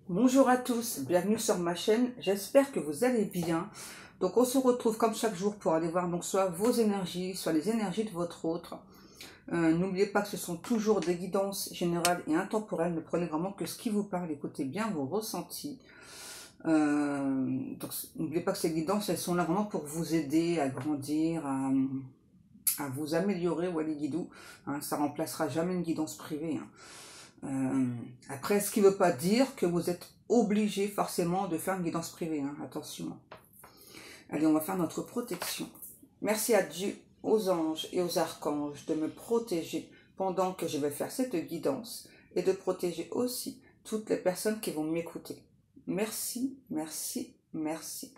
Bonjour à tous, bienvenue sur ma chaîne, j'espère que vous allez bien. Donc on se retrouve comme chaque jour pour aller voir donc soit vos énergies, soit les énergies de votre autre. N'oubliez pas que ce sont toujours des guidances générales et intemporelles, ne prenez vraiment que ce qui vous parle, écoutez bien vos ressentis. Donc n'oubliez pas que ces guidances, elles sont là vraiment pour vous aider à grandir, à vous améliorer, ou à les guidous. Hein, ça remplacera jamais une guidance privée. Après, ce qui ne veut pas dire que vous êtes obligé forcément de faire une guidance privée, hein, attention. Allez, on va faire notre protection. Merci à Dieu, aux anges et aux archanges de me protéger pendant que je vais faire cette guidance et de protéger aussi toutes les personnes qui vont m'écouter. Merci, merci, merci.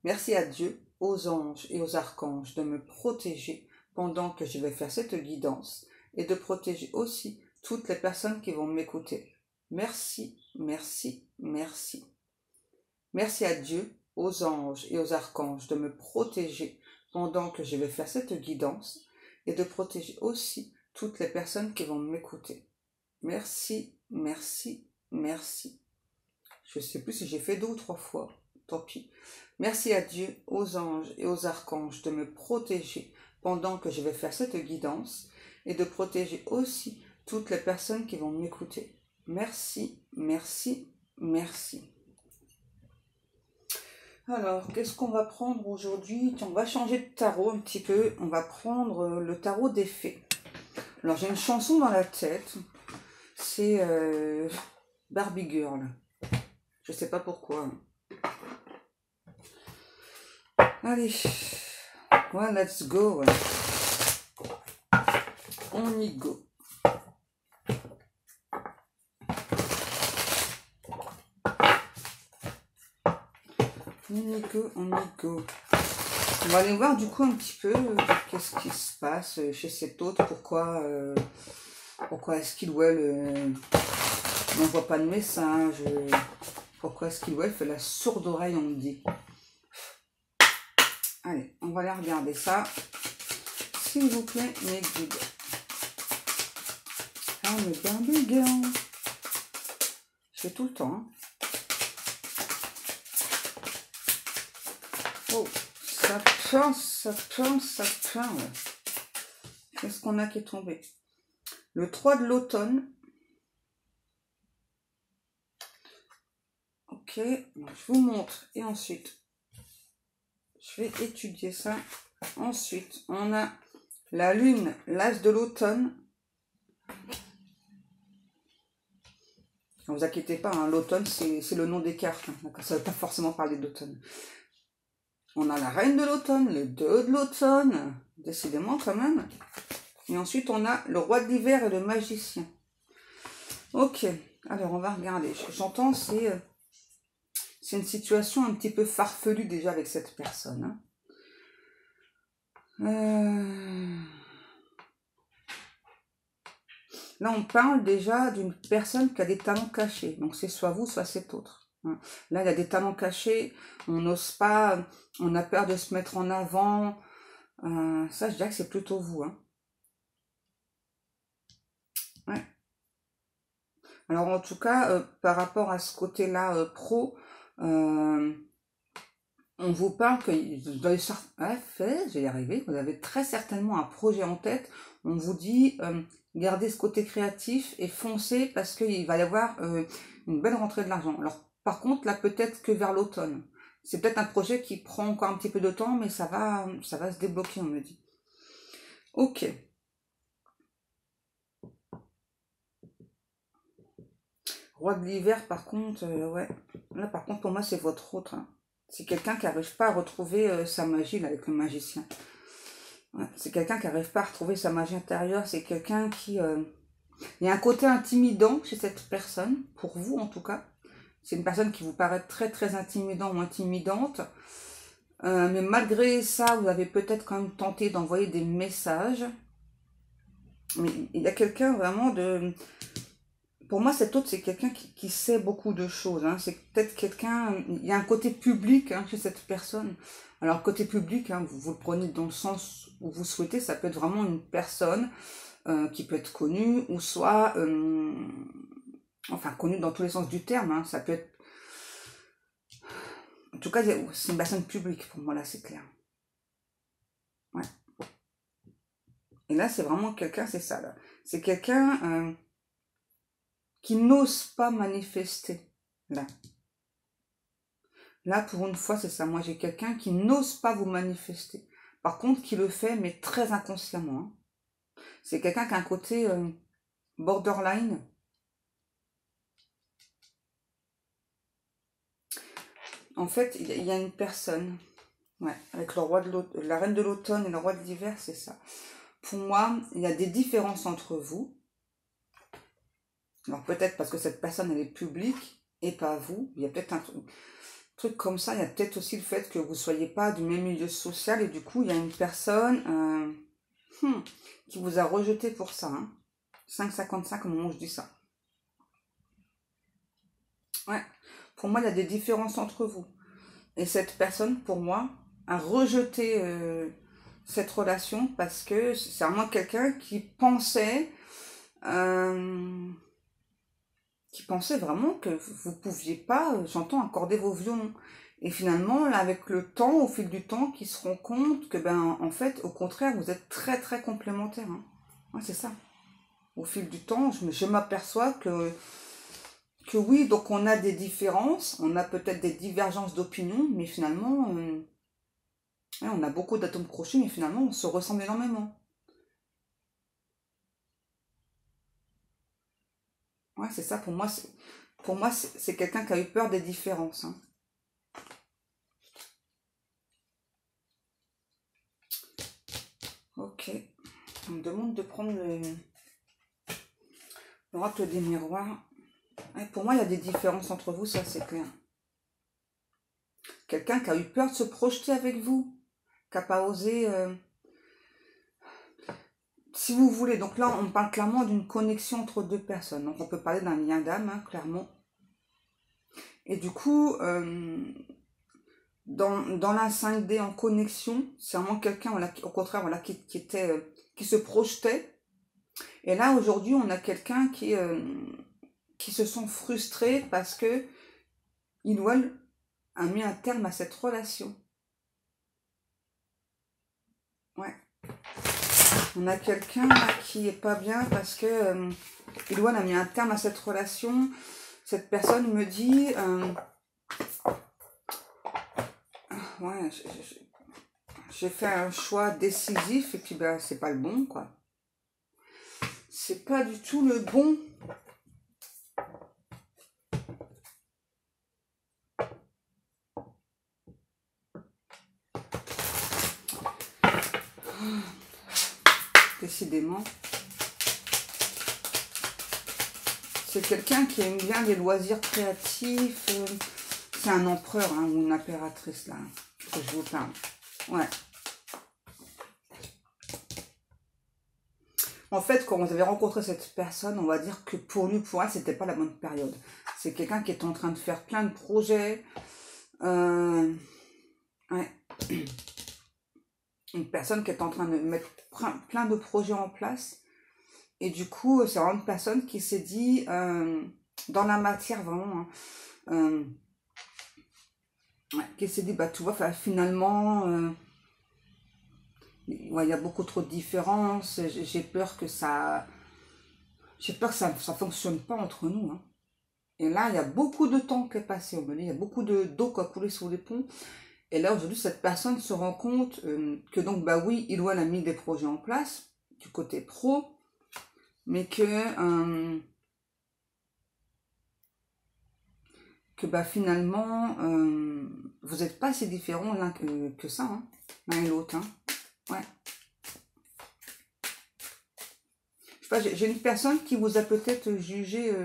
Merci à Dieu, aux anges et aux archanges de me protéger pendant que je vais faire cette guidance et de protéger aussi toutes les personnes qui vont m'écouter. Merci, merci, merci. Merci à Dieu, aux anges et aux archanges de me protéger pendant que je vais faire cette guidance et de protéger aussi toutes les personnes qui vont m'écouter. Merci, merci, merci. Je ne sais plus si j'ai fait 2 ou 3 fois, tant pis. Merci à Dieu, aux anges et aux archanges de me protéger pendant que je vais faire cette guidance et de protéger aussi toutes les personnes qui vont m'écouter. Merci, merci, merci. Alors, qu'est-ce qu'on va prendre aujourd'hui? On va changer de tarot un petit peu. On va prendre le tarot des fées. Alors, j'ai une chanson dans la tête. C'est Barbie Girl. Je sais pas pourquoi. Allez, well, let's go. On y go. On y go, on y go. On va aller voir du coup un petit peu qu'est-ce qui se passe chez cet autre, pourquoi est-ce qu'il ou elle n'envoie pas de message, pourquoi est-ce qu'il ou elle fait la sourde oreille, on me dit. Allez, on va aller regarder ça. S'il vous plaît, mes guides. Ah, mais Barbie Girl. Je fais tout le temps, hein. Oh, ça pince, ça pince, ça pince. Ouais. Qu'est-ce qu'on a qui est tombé? Le 3 de l'automne. Ok, je vous montre. Et ensuite, je vais étudier ça. Ensuite, on a la lune, l'as de l'automne. Ne vous inquiétez pas, hein, l'automne, c'est le nom des cartes. Hein, ça ne veut pas forcément parler d'automne. On a la reine de l'automne, le 2 de l'automne, décidément quand même. Et ensuite, on a le roi de l'hiver et le magicien. Ok, alors on va regarder. J'entends, c'est une situation un petit peu farfelue déjà avec cette personne. Hein. Là, on parle déjà d'une personne qui a des talents cachés. Donc, c'est soit vous, soit cet autre. Là, il y a des talents cachés, on n'ose pas, on a peur de se mettre en avant. Ça, je dirais que c'est plutôt vous. Hein. Ouais. Alors, en tout cas, par rapport à ce côté-là pro, on vous parle que vous avez, je vais y arriver, vous avez très certainement un projet en tête. On vous dit, gardez ce côté créatif et foncez parce qu'il va y avoir une belle rentrée de l'argent. Alors, par contre, là, peut-être que vers l'automne. C'est peut-être un projet qui prend encore un petit peu de temps, mais ça va se débloquer, on me dit. Ok. Roi de l'hiver, par contre, ouais. Là, par contre, pour moi, c'est votre autre. Hein. C'est quelqu'un qui n'arrive pas à retrouver sa magie, là, avec le magicien. Ouais. C'est quelqu'un qui n'arrive pas à retrouver sa magie intérieure. C'est quelqu'un qui... Il y a un côté intimidant chez cette personne, pour vous en tout cas. C'est une personne qui vous paraît très très intimidant ou intimidante. Mais malgré ça, vous avez peut-être quand même tenté d'envoyer des messages. Mais il y a quelqu'un vraiment de... Pour moi, cet autre, c'est quelqu'un qui sait beaucoup de choses. Hein. C'est peut-être quelqu'un... Il y a un côté public hein, chez cette personne. Alors, côté public, hein, vous le prenez dans le sens où vous souhaitez. Ça peut être vraiment une personne qui peut être connue ou soit Enfin, connu dans tous les sens du terme, hein. Ça peut être... En tout cas, c'est une personne publique pour moi, là, c'est clair. Ouais. Et là, c'est vraiment quelqu'un, c'est ça, là. C'est quelqu'un qui n'ose pas manifester, là. Là, pour une fois, c'est ça. Moi, j'ai quelqu'un qui n'ose pas vous manifester. Par contre, qui le fait, mais très inconsciemment, hein. C'est quelqu'un qui a un côté borderline. En fait, il y a une personne, ouais, avec le roi de la reine de l'automne et le roi de l'hiver, c'est ça. Pour moi, il y a des différences entre vous. Alors peut-être parce que cette personne, elle est publique et pas vous. Il y a peut-être un truc comme ça. Il y a peut-être aussi le fait que vous ne soyez pas du même milieu social et du coup, il y a une personne qui vous a rejeté pour ça. Hein. 5,55 au moment où je dis ça. Ouais. Pour moi, il y a des différences entre vous. Et cette personne, pour moi, a rejeté cette relation parce que c'est vraiment quelqu'un qui pensait vraiment que vous pouviez pas, j'entends, accorder vos violons. Et finalement, là, avec le temps, au fil du temps, qui se rend compte que, ben, en fait, au contraire, vous êtes très, très complémentaires. Hein. Ouais, c'est ça. Au fil du temps, je m'aperçois que oui, donc on a des différences, on a peut-être des divergences d'opinion, mais finalement, ouais, on a beaucoup d'atomes crochus, mais finalement, on se ressemble énormément. Ouais, c'est ça, pour moi, c'est quelqu'un qui a eu peur des différences. Hein. Ok. On me demande de prendre l'oracle des miroirs. Ouais, pour moi, il y a des différences entre vous, ça c'est clair. Quelqu'un qui a eu peur de se projeter avec vous, qui n'a pas osé... Si vous voulez, donc là, on parle clairement d'une connexion entre deux personnes. Donc on peut parler d'un lien d'âme, hein, clairement. Et du coup, dans la 5D en connexion, c'est vraiment quelqu'un, voilà, au contraire, voilà, qui se projetait. Et là, aujourd'hui, on a quelqu'un qui se sent frustré parce que il ou elle a mis un terme à cette relation. Ouais. On a quelqu'un qui est pas bien parce que il ou elle a mis un terme à cette relation. Cette personne me dit... ouais, j'ai fait un choix décisif et puis ben, c'est pas le bon, quoi. C'est pas du tout le bon. Décidément. C'est quelqu'un qui aime bien les loisirs créatifs. C'est un empereur hein, ou une impératrice, là, que je vous parle. Ouais. En fait, quand vous avez rencontré cette personne, on va dire que pour lui, pour elle, c'était pas la bonne période. C'est quelqu'un qui est en train de faire plein de projets. Ouais. Une personne qui est en train de mettre plein de projets en place. Et du coup, c'est vraiment une personne qui s'est dit, dans la matière vraiment, hein, qui s'est dit, bah tu vois, finalement, ouais, il y a beaucoup trop de différences, j'ai peur que ça fonctionne pas entre nous. Hein. Et là, il y a beaucoup de temps qui est passé, on me dit, il y a beaucoup d'eau qui a coulé sous les ponts. Et là, aujourd'hui, cette personne se rend compte que donc, bah oui, il ou elle a mis des projets en place, du côté pro, mais que bah finalement, vous n'êtes pas si différents l'un que ça, hein, l'un et l'autre. Hein. Ouais. Je sais pas, j'ai une personne qui vous a peut-être jugé,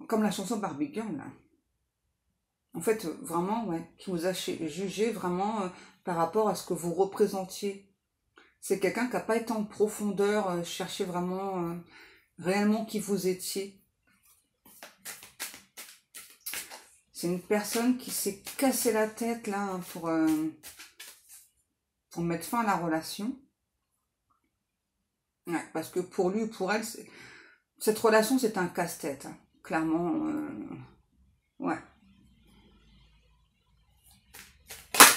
comme la chanson Barbie Girl, là. En fait, vraiment, ouais, qui vous a jugé vraiment par rapport à ce que vous représentiez. C'est quelqu'un qui n'a pas été en profondeur, chercher vraiment, réellement qui vous étiez. C'est une personne qui s'est cassé la tête, là, hein, pour mettre fin à la relation. Ouais, parce que pour lui ou pour elle, Cette relation, c'est un casse-tête, hein. Clairement, ouais.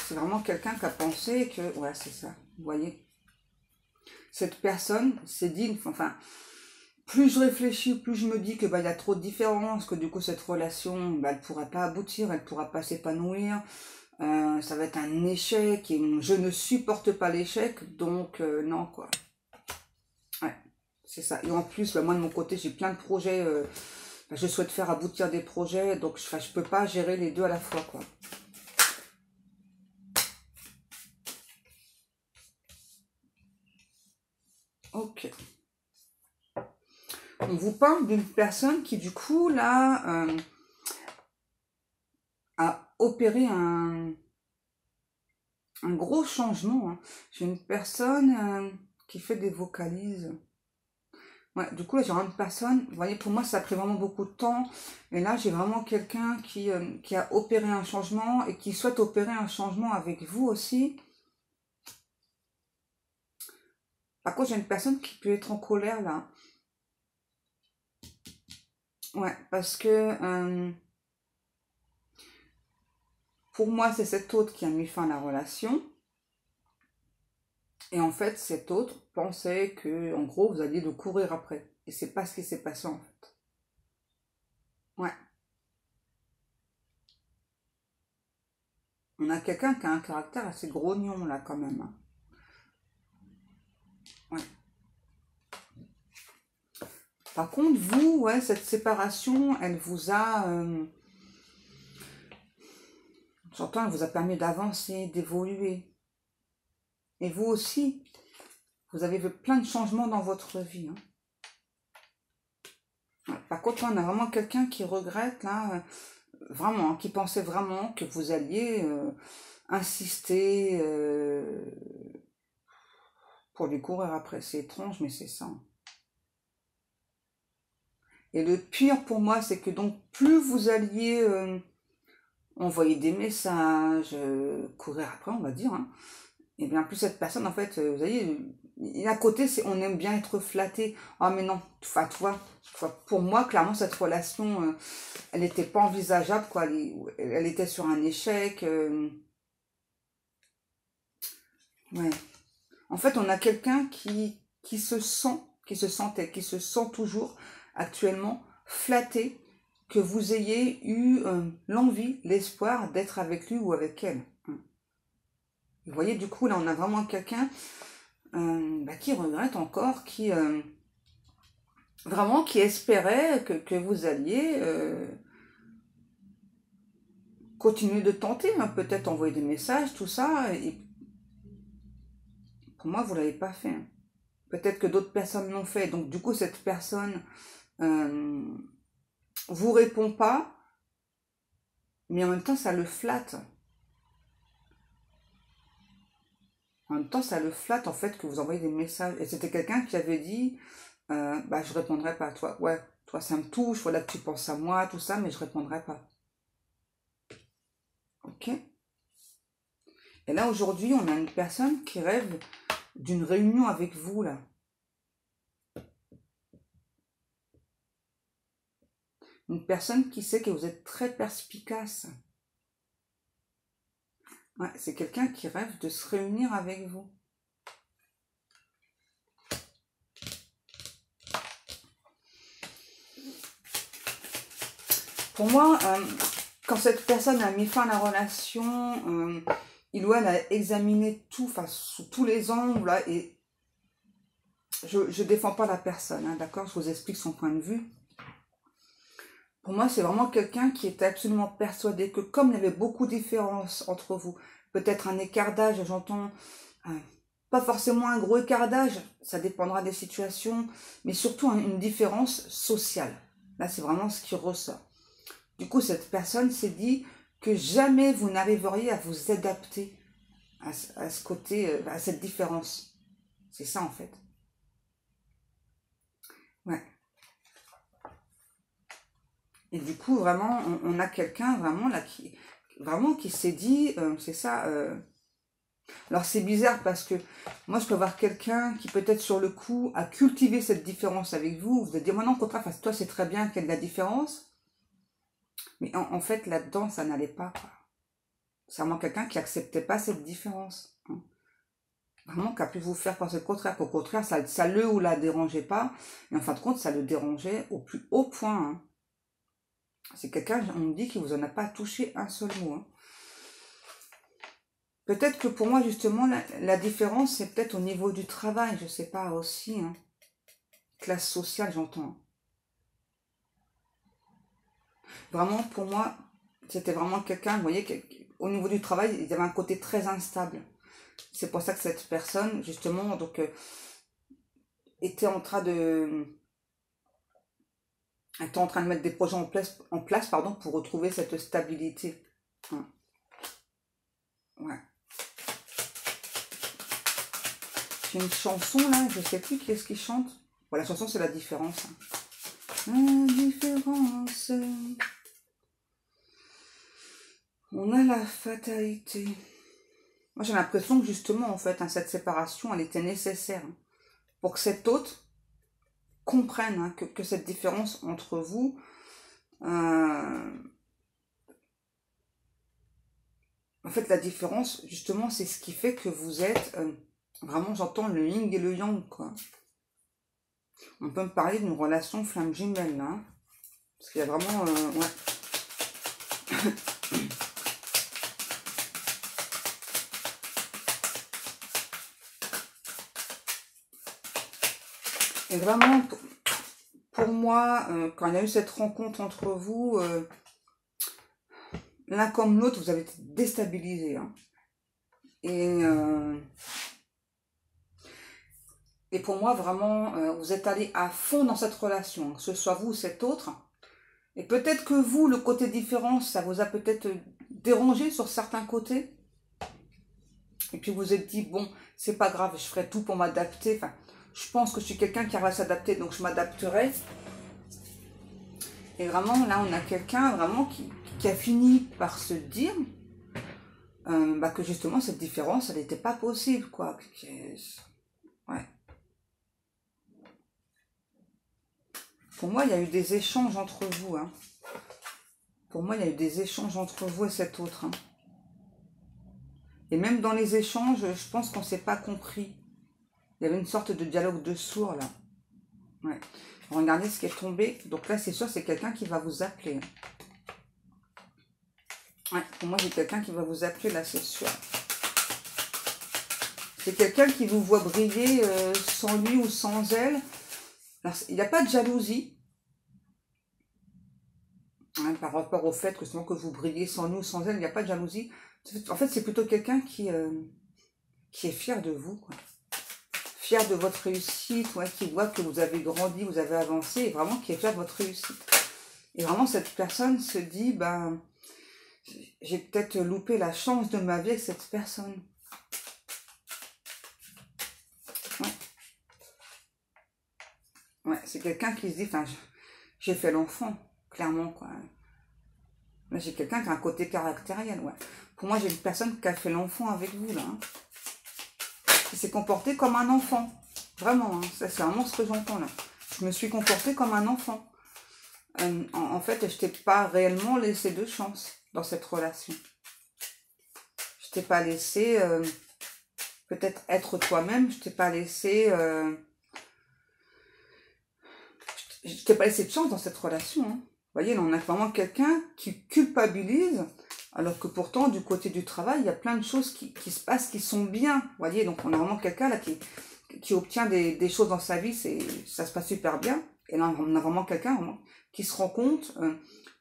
C'est vraiment quelqu'un qui a pensé que... Ouais, c'est ça, vous voyez. Cette personne s'est dit, enfin, plus je réfléchis, plus je me dis que bah, il y a trop de différences, que du coup, cette relation, bah, elle ne pourra pas aboutir, elle ne pourra pas s'épanouir. Ça va être un échec et je ne supporte pas l'échec, donc non, quoi. Ouais, c'est ça. Et en plus, bah, moi, de mon côté, j'ai plein de projets. Je souhaite faire aboutir des projets, donc je peux pas gérer les deux à la fois, quoi. Ok. On vous parle d'une personne qui, du coup, là, a opéré un gros changement, hein. J'ai une personne qui fait des vocalises. Ouais, du coup, là, j'ai vraiment une personne, vous voyez, pour moi, ça a pris vraiment beaucoup de temps. Et là, j'ai vraiment quelqu'un qui a opéré un changement et qui souhaite opérer un changement avec vous aussi. Par contre, j'ai une personne qui peut être en colère, là. Ouais, parce que pour moi, c'est cet autre qui a mis fin à la relation. Et en fait, cet autre pensait que, en gros, vous alliez le courir après. Et c'est pas ce qui s'est passé, en fait. Ouais. On a quelqu'un qui a un caractère assez grognon, là, quand même, hein. Ouais. Par contre, vous, ouais, cette séparation, elle vous a... j'entends, elle vous a permis d'avancer, d'évoluer. Et vous aussi, vous avez vu plein de changements dans votre vie, hein. Ouais. Par contre, là, on a vraiment quelqu'un qui regrette, là, vraiment, hein, qui pensait vraiment que vous alliez insister pour lui courir après. C'est étrange, mais c'est ça. Et le pire pour moi, c'est que donc, plus vous alliez envoyer des messages, courir après, on va dire, hein, et bien plus cette personne, en fait, vous voyez, à côté, on aime bien être flatté. Ah, mais non, enfin, pour moi, clairement, cette relation, elle n'était pas envisageable, quoi. Elle était sur un échec. Ouais. En fait, on a quelqu'un qui se sent, qui se sent toujours actuellement flatté que vous ayez eu l'envie, l'espoir d'être avec lui ou avec elle. Vous voyez, du coup, là, on a vraiment quelqu'un qui regrette encore, vraiment qui espérait que vous alliez continuer de tenter, hein, peut-être envoyer des messages, tout ça. Et pour moi, vous ne l'avez pas fait, hein. Peut-être que d'autres personnes l'ont fait. Donc, du coup, cette personne euh, vous répond pas, mais en même temps, ça le flatte. En même temps, ça le flatte, en fait, que vous envoyez des messages. Et c'était quelqu'un qui avait dit, je répondrai pas à toi. Ouais, toi, ça me touche, voilà que tu penses à moi, tout ça, mais je répondrai pas. Ok? Et là, aujourd'hui, on a une personne qui rêve d'une réunion avec vous, là. Une personne qui sait que vous êtes très perspicace. Ouais, c'est quelqu'un qui rêve de se réunir avec vous. Pour moi, quand cette personne a mis fin à la relation, il ou elle a examiné tout, enfin, sous tous les angles, là, et je ne défends pas la personne, hein, d'accord? Je vous explique son point de vue. Pour moi, c'est vraiment quelqu'un qui était absolument persuadé que comme il y avait beaucoup de différences entre vous, peut-être un écart d'âge, j'entends, pas forcément un gros écart d'âge, ça dépendra des situations, mais surtout une différence sociale. Là, c'est vraiment ce qui ressort. Du coup, cette personne s'est dit que jamais vous n'arriveriez à vous adapter à ce côté, à cette différence. C'est ça, en fait. Ouais. Et du coup, vraiment, on a quelqu'un vraiment là qui s'est dit, c'est ça, Alors c'est bizarre parce que moi je peux avoir quelqu'un qui peut-être sur le coup a cultivé cette différence avec vous. Vous allez dire, moi non, au contraire, toi c'est très bien qu'il y ait de la différence. Mais en fait là-dedans ça n'allait pas, quoi. C'est vraiment quelqu'un qui acceptait pas cette différence. Hein. Vraiment qui a pu vous faire penser le contraire. Qu'au contraire, ça le ou la dérangeait pas. Et en fin de compte, ça le dérangeait au plus haut point. Hein. C'est quelqu'un, on me dit, qui vous en a pas touché un seul mot. Hein. Peut-être que pour moi, justement, la différence, c'est peut-être au niveau du travail. Je sais pas aussi. Hein. Classe sociale, j'entends. Vraiment, pour moi, c'était vraiment quelqu'un, vous voyez, au niveau du travail, il y avait un côté très instable. C'est pour ça que cette personne, justement, donc, était en train de mettre des projets en place pardon, pour retrouver cette stabilité. Hein. Ouais. J'ai une chanson là, je sais plus qui est-ce qui chante. Bon, la chanson c'est la différence. Hein. La différence. On a la fatalité. Moi j'ai l'impression que justement en fait, hein, cette séparation elle était nécessaire hein, pour que cet autre comprenne hein, que cette différence entre vous en fait la différence justement c'est ce qui fait que vous êtes vraiment j'entends le yin et le yang quoi. On peut me parler d'une relation flamme jumelle là hein, parce qu'il y a vraiment ouais. Et vraiment, pour moi, quand il y a eu cette rencontre entre vous, l'un comme l'autre, vous avez été déstabilisés. Hein. Et pour moi, vraiment, vous êtes allés à fond dans cette relation, que ce soit vous ou cet autre. Et peut-être que vous, le côté différence, ça vous a peut-être dérangé sur certains côtés. Et puis vous vous êtes dit, bon, c'est pas grave, je ferai tout pour m'adapter. Enfin, je pense que je suis quelqu'un qui arrive à s'adapter, donc je m'adapterai. Et vraiment, là, on a quelqu'un vraiment qui a fini par se dire que justement, cette différence, elle n'était pas possible, quoi. Ouais. Pour moi, il y a eu des échanges entre vous. Hein. Pour moi, il y a eu des échanges entre vous et cet autre. Hein. Et même dans les échanges, je pense qu'on ne s'est pas compris. Il y avait une sorte de dialogue de sourds, là. Ouais. Regardez ce qui est tombé. Donc là, c'est sûr, c'est quelqu'un qui va vous appeler. Ouais, pour moi, j'ai quelqu'un qui va vous appeler, là, c'est sûr. C'est quelqu'un qui vous voit briller sans lui ou sans elle. Alors, il n'y a pas de jalousie. Hein, par rapport au fait que, que vous brillez sans lui ou sans elle, il n'y a pas de jalousie. En fait, c'est plutôt quelqu'un qui est fier de vous, quoi. Fier de votre réussite, ouais, qui voit que vous avez grandi, vous avez avancé, et vraiment qui est fier de votre réussite. Et vraiment, cette personne se dit, ben, j'ai peut-être loupé la chance de ma vie avec cette personne. Ouais, ouais c'est quelqu'un qui se dit, enfin, j'ai fait l'enfant, clairement, quoi. Là, j'ai quelqu'un qui a un côté caractériel, ouais. Pour moi, j'ai une personne qui a fait l'enfant avec vous, là. Hein. Qui s'est comporté comme un enfant. Vraiment, hein. C'est vraiment ce que j'entends, là. Je me suis comportée comme un enfant. En fait, je t'ai pas réellement laissé de chance dans cette relation. Je t'ai pas laissé peut-être être toi-même. Je t'ai pas laissé je t'ai pas laissé de chance dans cette relation. Hein. Vous voyez, là, on a vraiment quelqu'un qui culpabilise, alors que pourtant, du côté du travail, il y a plein de choses qui se passent, qui sont bien. Vous voyez, donc on a vraiment quelqu'un là qui obtient des choses dans sa vie, ça se passe super bien. Et là, on a vraiment quelqu'un qui se rend compte.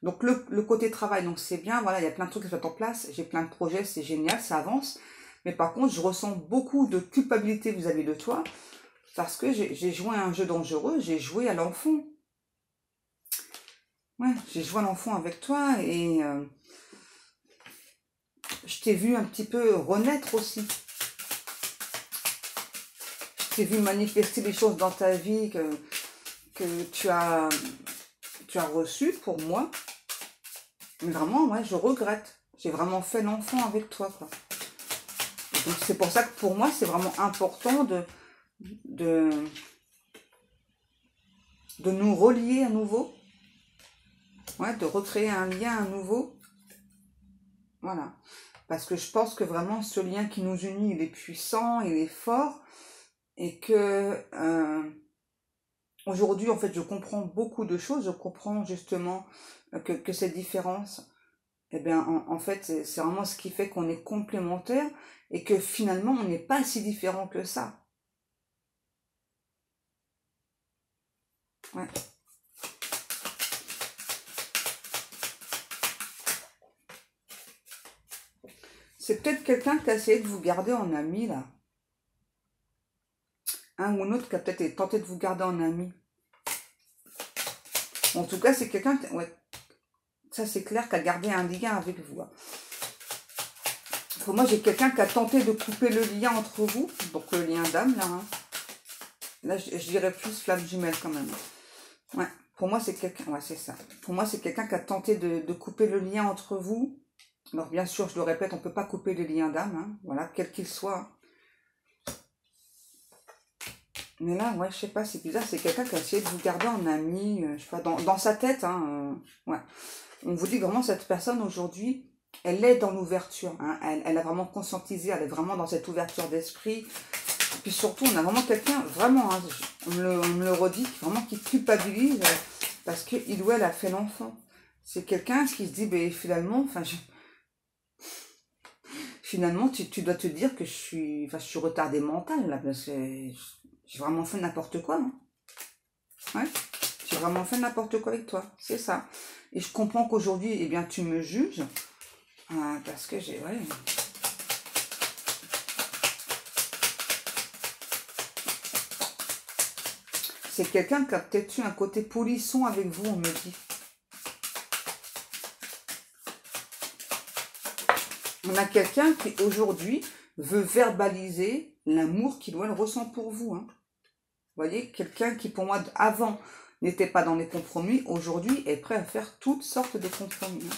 Donc le côté travail, donc c'est bien, voilà, il y a plein de trucs qui se mettent en place, j'ai plein de projets, c'est génial, ça avance. Mais par contre, je ressens beaucoup de culpabilité vis-à-vis de toi, parce que j'ai joué à un jeu dangereux, j'ai joué à l'enfant. Ouais, j'ai joué à l'enfant avec toi et je t'ai vu un petit peu renaître aussi. Je t'ai vu manifester des choses dans ta vie que tu as reçues pour moi. Mais vraiment, ouais, je regrette. J'ai vraiment fait l'enfant avec toi, quoi. Donc c'est pour ça que pour moi, c'est vraiment important de, de nous relier à nouveau. Ouais, de recréer un lien à nouveau. Voilà. Parce que je pense que vraiment, ce lien qui nous unit, il est puissant, il est fort. Et que aujourd'hui, en fait, je comprends beaucoup de choses. Je comprends justement que ces différences, eh bien, en fait, c'est vraiment ce qui fait qu'on est complémentaires et que finalement, on n'est pas si différent que ça. Ouais. C'est peut-être quelqu'un qui a essayé de vous garder en ami, là. Un ou un autre qui a peut-être tenté de vous garder en ami. En tout cas, c'est quelqu'un, ouais, ça c'est clair, qui a gardé un lien avec vous. Pour moi, j'ai quelqu'un qui a tenté de couper le lien entre vous, donc le lien d'âme, là. Hein. Là, je dirais plus flamme jumelle quand même. Ouais, pour moi, c'est quelqu'un, ouais, c'est ça. Pour moi, c'est quelqu'un qui a tenté de couper le lien entre vous. Alors, bien sûr, je le répète, on ne peut pas couper les liens d'âme, hein, voilà, quel qu'il soit. Mais là, ouais, je sais pas, c'est bizarre, c'est quelqu'un qui a essayé de vous garder en ami, je sais pas, dans sa tête, hein, ouais. On vous dit vraiment, cette personne, aujourd'hui, elle est dans l'ouverture, hein, elle a vraiment conscientisé, elle est vraiment dans cette ouverture d'esprit. Puis surtout, on a vraiment quelqu'un, vraiment, hein, on me le redit, vraiment qui culpabilise, parce qu'il ou elle a fait l'enfant. C'est quelqu'un qui se dit, ben, finalement, enfin, finalement, tu dois te dire que je suis retardée mentale, là, parce que j'ai vraiment fait n'importe quoi, hein. Ouais, j'ai vraiment fait n'importe quoi avec toi, c'est ça. Et je comprends qu'aujourd'hui, eh bien, tu me juges, parce que j'ai, ouais. C'est quelqu'un qui a peut-être eu un côté polisson avec vous, on me dit. On a quelqu'un qui, aujourd'hui, veut verbaliser l'amour qu'il ou elle ressent pour vous, hein. Vous voyez, quelqu'un qui, pour moi, avant, n'était pas dans les compromis, aujourd'hui, est prêt à faire toutes sortes de compromis, hein.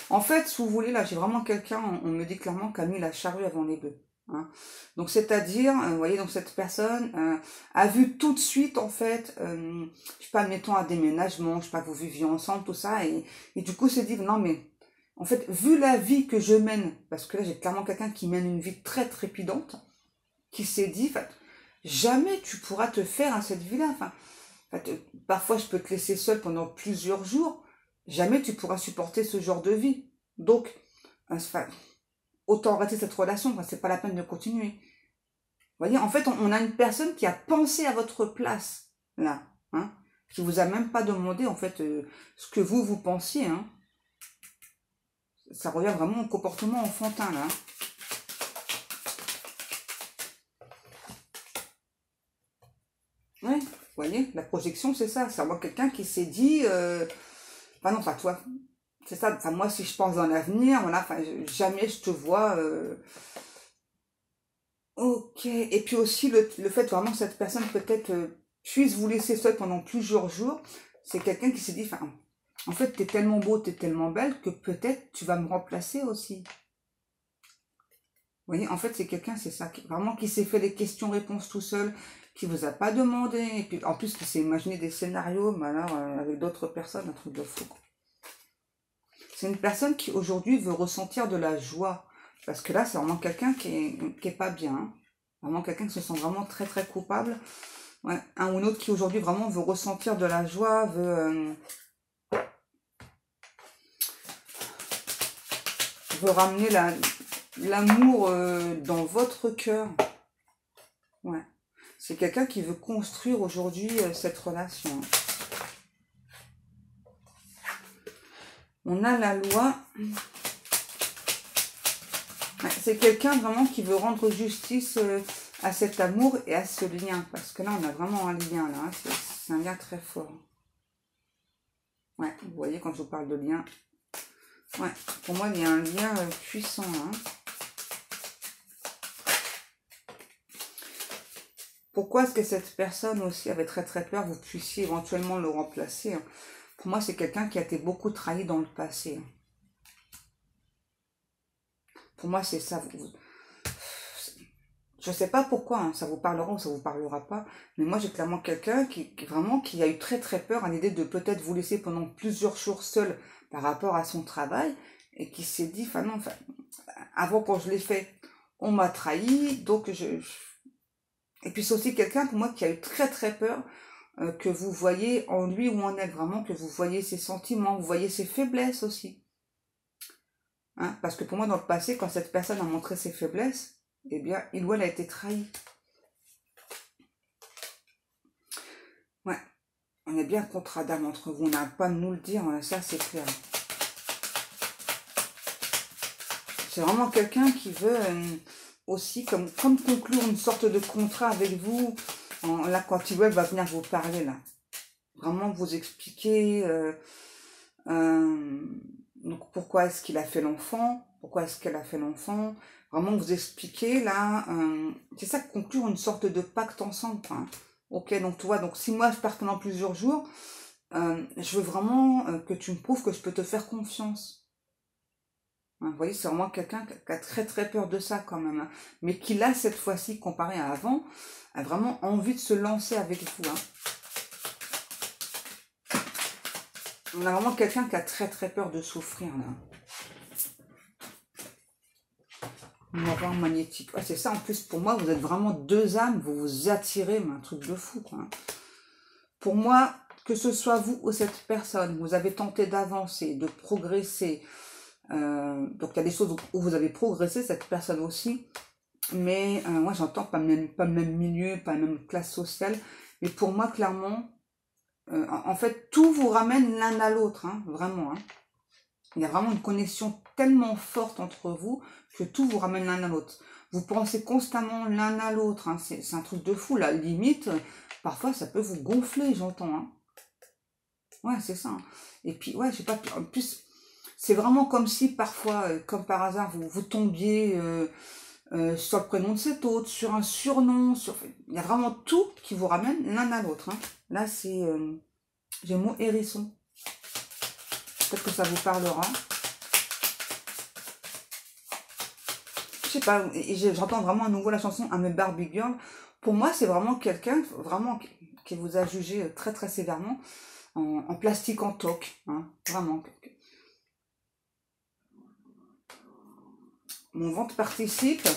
En fait, si vous voulez, là, j'ai vraiment quelqu'un, on me dit clairement, qui a mis la charrue avant les bœufs, hein. Donc, c'est-à-dire, vous voyez, donc cette personne a vu tout de suite, en fait, je sais pas, admettons un déménagement, je sais pas, que vous viviez ensemble, tout ça, et du coup, s'est dit, non, mais, en fait, vu la vie que je mène, parce que là, j'ai clairement quelqu'un qui mène une vie très trépidante, qui s'est dit, en fait, jamais tu pourras te faire à cette vie-là. Enfin, en fait, parfois, je peux te laisser seul pendant plusieurs jours. Jamais tu pourras supporter ce genre de vie. Donc, enfin, autant arrêter cette relation. Enfin, c'est pas la peine de continuer. Vous voyez, en fait, on a une personne qui a pensé à votre place, là, hein, qui vous a même pas demandé, en fait, ce que vous pensiez, hein. Ça revient vraiment au comportement enfantin, là, hein. Ouais, vous voyez, la projection, c'est ça. C'est vraiment quelqu'un qui s'est dit, enfin non, enfin toi, c'est ça. Enfin moi, si je pense dans l'avenir, voilà, enfin jamais je te vois. Ok. Et puis aussi le fait vraiment que cette personne peut-être puisse vous laisser seul pendant plusieurs jours, c'est quelqu'un qui s'est dit, enfin, en fait, t'es tellement beau, t'es tellement belle que peut-être tu vas me remplacer aussi. Vous voyez, en fait, c'est quelqu'un, c'est ça, vraiment qui s'est fait des questions-réponses tout seul, qui vous a pas demandé, et puis en plus qui s'est imaginé des scénarios, mais alors avec d'autres personnes, un truc de fou, quoi. C'est une personne qui aujourd'hui veut ressentir de la joie, parce que là, c'est vraiment quelqu'un qui est pas bien, hein. Vraiment quelqu'un qui se sent vraiment très très coupable. Ouais, un ou l'autre qui aujourd'hui vraiment veut ressentir de la joie, veut ramener l'amour dans votre cœur. Ouais. C'est quelqu'un qui veut construire aujourd'hui cette relation. On a la loi. Ouais, c'est quelqu'un vraiment qui veut rendre justice à cet amour et à ce lien. Parce que là, on a vraiment un lien, là, hein. C'est un lien très fort. Ouais, vous voyez, quand je vous parle de lien. Ouais, pour moi, il y a un lien puissant, hein. Pourquoi est-ce que cette personne aussi avait très très peur que vous puissiez éventuellement le remplacer, hein? Pour moi, c'est quelqu'un qui a été beaucoup trahi dans le passé, hein. Pour moi, c'est ça. Je sais pas pourquoi, hein, ça vous parlera ou ça vous parlera pas, mais moi j'ai clairement quelqu'un vraiment qui a eu très très peur à l'idée de peut-être vous laisser pendant plusieurs jours seul par rapport à son travail et qui s'est dit, enfin non, enfin, avant quand je l'ai fait, on m'a trahi, donc et puis c'est aussi quelqu'un pour moi qui a eu très très peur que vous voyez en lui ou en elle, vraiment que vous voyez ses sentiments, vous voyez ses faiblesses aussi. Hein, parce que pour moi dans le passé, quand cette personne a montré ses faiblesses, eh bien il ou elle a été trahi. Ouais, on est bien contrat d'âme entre vous, on n'a pas à nous le dire, ça c'est clair. C'est vraiment quelqu'un qui veut aussi comme conclure une sorte de contrat avec vous. Là, quand il va venir vous parler, là. Vraiment vous expliquer donc pourquoi est-ce qu'il a fait l'enfant, pourquoi est-ce qu'elle a fait l'enfant. Vraiment vous expliquer, là, c'est ça, conclure une sorte de pacte ensemble. Hein. Ok, donc tu vois, donc si moi je pars pendant plusieurs jours, je veux vraiment que tu me prouves que je peux te faire confiance. Vous voyez, c'est vraiment quelqu'un qui a très très peur de ça quand même. Hein. Mais qui là, cette fois-ci, comparé à avant, a vraiment envie de se lancer avec vous. Hein. On a vraiment quelqu'un qui a très très peur de souffrir. Là. Miroir magnétique. Ouais, c'est ça, en plus, pour moi, vous êtes vraiment deux âmes, vous vous attirez, mais un truc de fou. Quoi. Pour moi, que ce soit vous ou cette personne, vous avez tenté d'avancer, de progresser. Donc il y a des choses où vous avez progressé, cette personne aussi, mais moi j'entends pas le même milieu, pas la même classe sociale, mais pour moi clairement, en fait tout vous ramène l'un à l'autre, hein, vraiment. Hein. Il y a vraiment une connexion tellement forte entre vous que tout vous ramène l'un à l'autre. Vous pensez constamment l'un à l'autre, hein, c'est un truc de fou, la limite, parfois ça peut vous gonfler, j'entends. Hein. Ouais, c'est ça. Hein. Et puis, ouais, je sais pas, en plus, c'est vraiment comme si parfois, comme par hasard, vous tombiez sur le prénom de cet autre, sur un surnom, il y a vraiment tout qui vous ramène l'un à l'autre. Hein. Là, c'est... j'ai le mot hérisson. Peut-être que ça vous parlera. Je sais pas, j'entends vraiment à nouveau la chanson I'm a Barbie Girl. Pour moi, c'est vraiment quelqu'un vraiment qui vous a jugé très très sévèrement en plastique en toc. Hein, vraiment. Mon ventre participe.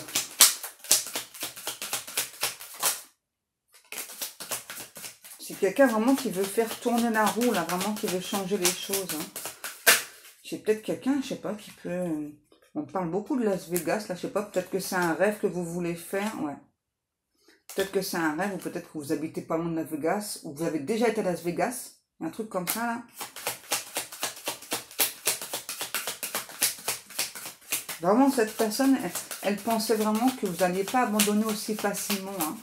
C'est quelqu'un vraiment qui veut faire tourner la roue, là, vraiment qui veut changer les choses. Hein. J'ai peut-être quelqu'un, je sais pas, qui peut... On parle beaucoup de Las Vegas, là, je sais pas, peut-être que c'est un rêve que vous voulez faire, ouais. Peut-être que c'est un rêve, ou peut-être que vous habitez pas loin de Las Vegas, ou vous avez déjà été à Las Vegas, un truc comme ça, là. Vraiment, cette personne, elle pensait vraiment que vous n'alliez pas abandonner aussi facilement. Hein.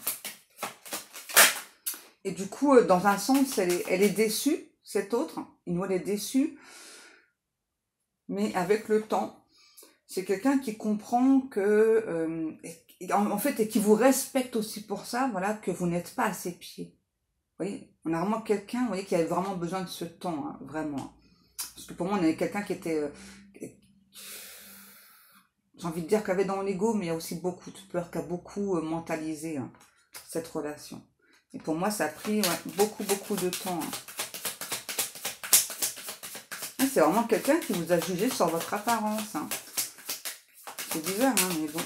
Et du coup, dans un sens, elle est déçue, cette autre. Elle est déçue. Mais avec le temps, c'est quelqu'un qui comprend que... en fait, et qui vous respecte aussi pour ça, voilà, que vous n'êtes pas à ses pieds. Vous voyez, on a vraiment quelqu'un, vous voyez, qui a vraiment besoin de ce temps, hein, vraiment. Parce que pour moi, on avait quelqu'un qui était... j'ai envie de dire qu'il y avait dans l'ego, mais il y a aussi beaucoup de peur, qui a beaucoup mentalisé hein, cette relation. Et pour moi, ça a pris beaucoup de temps. Hein. C'est vraiment quelqu'un qui vous a jugé sur votre apparence. Hein. C'est bizarre, hein, mais bon.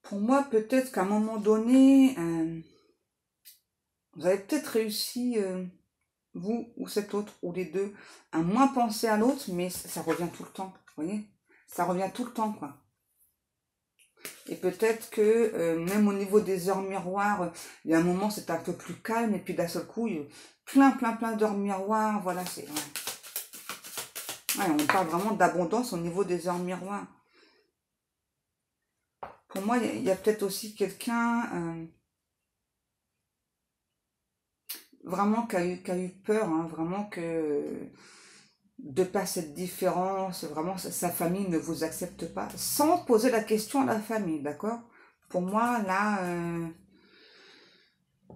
Pour moi, peut-être qu'à un moment donné, vous avez peut-être réussi, vous ou cet autre, ou les deux, à moins penser à l'autre, mais ça revient tout le temps, vous voyez? Ça revient tout le temps, quoi. Et peut-être que, même au niveau des heures miroirs, il y a un moment, c'était un peu plus calme, et puis d'un seul coup, il y a plein d'heures miroirs, voilà, c'est... Ouais. Ouais, on parle vraiment d'abondance au niveau des heures miroirs. Pour moi, il y a peut-être aussi quelqu'un vraiment qui a eu peur, hein, vraiment que de par cette différence, vraiment sa famille ne vous accepte pas, sans poser la question à la famille, d'accord? Pour moi, là,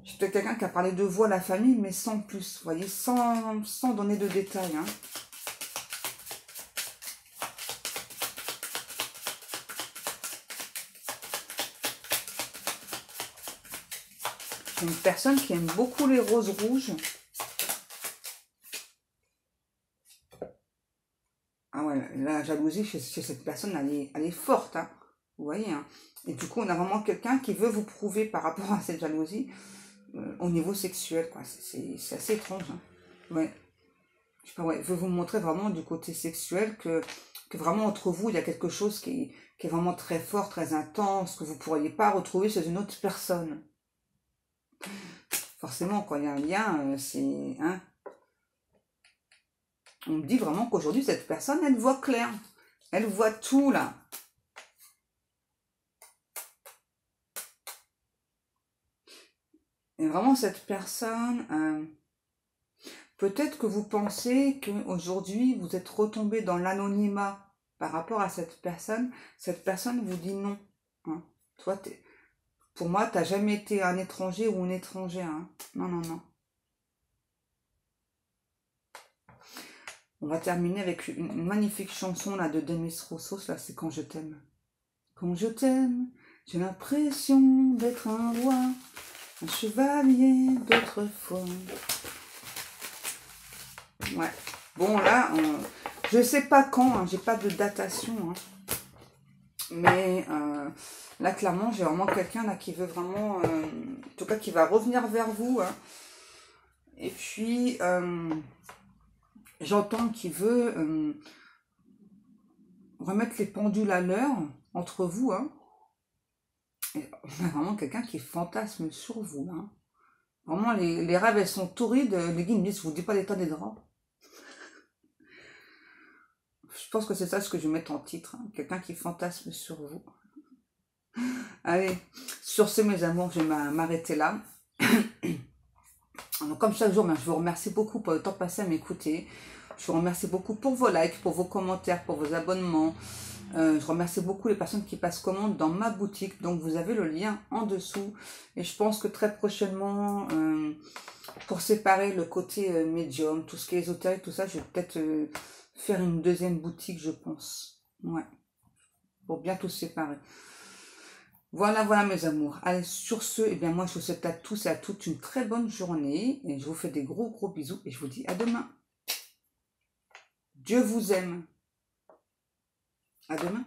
J'ai peut-être quelqu'un qui a parlé de vous à la famille, mais sans plus, vous voyez, sans donner de détails. Hein. C'est une personne qui aime beaucoup les roses rouges. Ah ouais, la jalousie chez cette personne, elle est forte, hein. Vous voyez, hein. Et du coup, on a vraiment quelqu'un qui veut vous prouver par rapport à cette jalousie au niveau sexuel, quoi. C'est assez étrange, hein. Ouais. Je sais pas, ouais, veut vous montrer vraiment du côté sexuel que vraiment entre vous, il y a quelque chose qui est vraiment très fort, très intense, que vous ne pourriez pas retrouver chez une autre personne. Forcément, quand il y a un lien, c'est... Hein, on me dit vraiment qu'aujourd'hui, cette personne, elle voit clair. Elle voit tout, là. Et vraiment, cette personne... peut-être que vous pensez qu'aujourd'hui, vous êtes retombé dans l'anonymat par rapport à cette personne. Cette personne vous dit non. Hein. Toi, pour moi, tu n'as jamais été un étranger ou une étrangère. Hein. Non, non, non. On va terminer avec une magnifique chanson là, de Demis Roussos. Là, c'est Quand je t'aime. Quand je t'aime, j'ai l'impression d'être un roi, un chevalier d'autrefois. Ouais. Bon, là, je sais pas quand, hein, j'ai pas de datation. Hein. Mais là, clairement, j'ai vraiment quelqu'un là qui veut vraiment, en tout cas, qui va revenir vers vous. Hein. Et puis, j'entends qu'il veut remettre les pendules à l'heure entre vous. Hein. Et on a vraiment quelqu'un qui fantasme sur vous. Hein. Vraiment, les rêves, elles sont torrides. Les guides me disent, je vous dis pas l'état des draps. Je pense que c'est ça ce que je vais mettre en titre. Hein. Quelqu'un qui fantasme sur vous. Allez, sur ce, mes amours, je vais m'arrêter là. Alors, comme chaque jour, je vous remercie beaucoup pour le temps passé à m'écouter. Je vous remercie beaucoup pour vos likes, pour vos commentaires, pour vos abonnements. Je remercie beaucoup les personnes qui passent commande dans ma boutique. Donc, vous avez le lien en dessous. Et je pense que très prochainement, pour séparer le côté médium, tout ce qui est ésotérique, tout ça, je vais peut-être faire une deuxième boutique, je pense. Ouais. Pour bien tout séparer. Voilà, voilà mes amours. Allez, sur ce, eh bien moi je vous souhaite à tous et à toutes une très bonne journée. Et je vous fais des gros gros bisous et je vous dis à demain. Dieu vous aime. À demain.